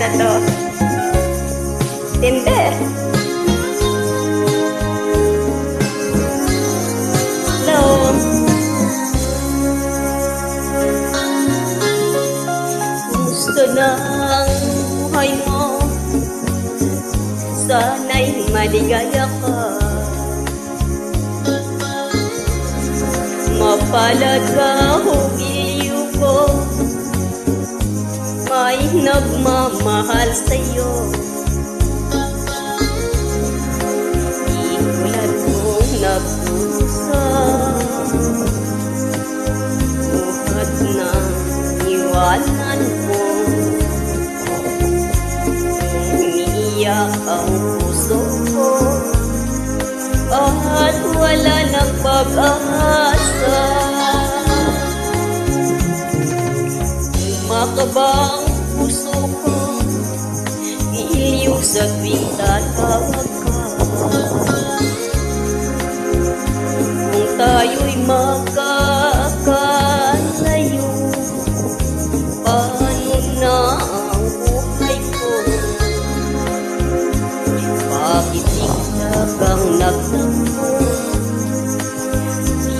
na to. Tindi. Hello. Gusto ng buhay mo, sana'y maligaya ka. Mapalad ka, hugiliw ko, may nagmamahal sa'yo. Di tulad mong nagpusa, buhat na iwanan mo. Umiiyak ang puso ko, at wala nang pag-asa. Umakaba ang puso ko, iliw sa tuwing tatawag ka. Kung tayo'y magkakalayo, paano na ang buhay ko? Bakit bigla kang nagtampo? Di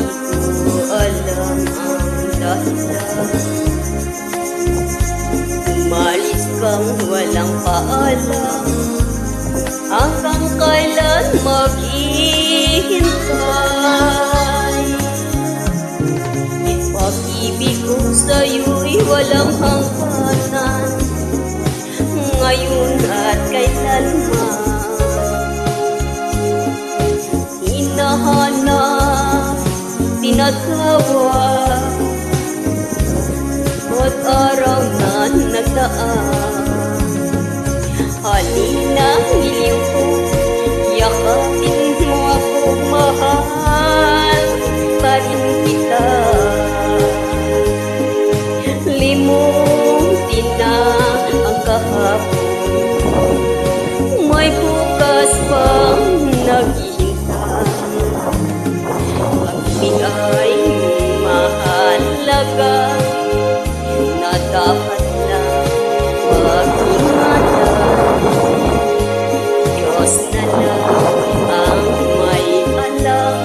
ko alam ang dahilan. Umalis kang walang paalam, hanggang kailan maghihintay? Pag-ibig ko sa'yo'y walang hangganan, ngayon at kailanman. Hinahanap, tinatawag, at araw na nagdaan. Halina, iliw ko, yakapin mo ako, mahal pa rin kita. Limutin na ang kahapon, may bukas pang naghihintay. Pagbigay mahalaga, na dapat lang pag-ingatan. Diyos na lang ang may alam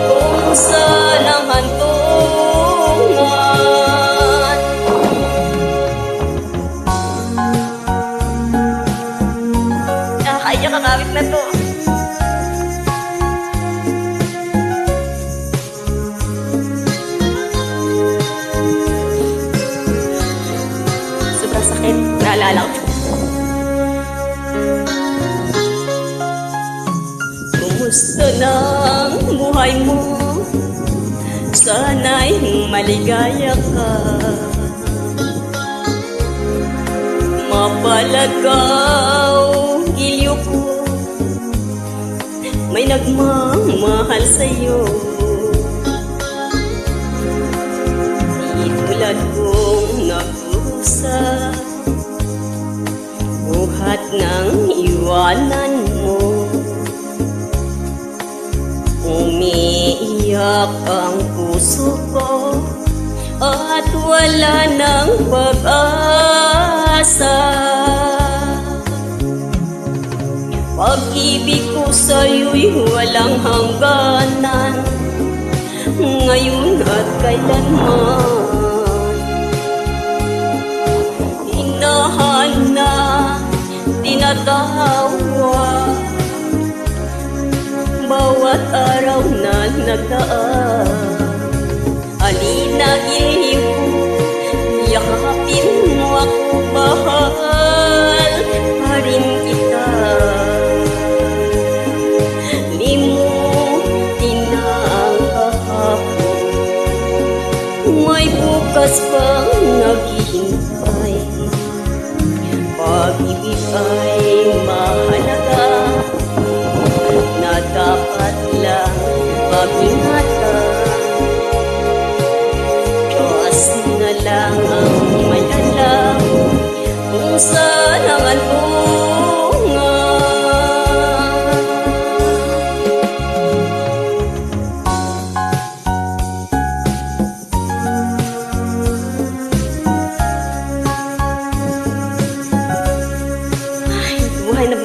kung saan ang hantungan. Nakakaiyak ang awit na to. Naalala ko. Kumusta na ang buhay mo? Sana'y maligaya ka. Mapalagaw, giliw ko, may nagmamahal sa'yo. Di tulad kong nagpusa, buhat ng iwanan mo. Umiiyak ang puso ko, at wala nang pag-asa. Pag-ibig ko sa'yo'y walang hangganan, ngayon at kailanman. Hinahanap, tinatawag, bawat araw na nagdaan. Halina, iliw, yakapin mo ako, mahal pa rin kita. Limutin na ang kahapon, may bukas pang naghihintay. Pag-ibig ay mahalaga, na dapat lang pag-ingatan. Diyos na lang ang may alam kung saan ang hantungan. buhay na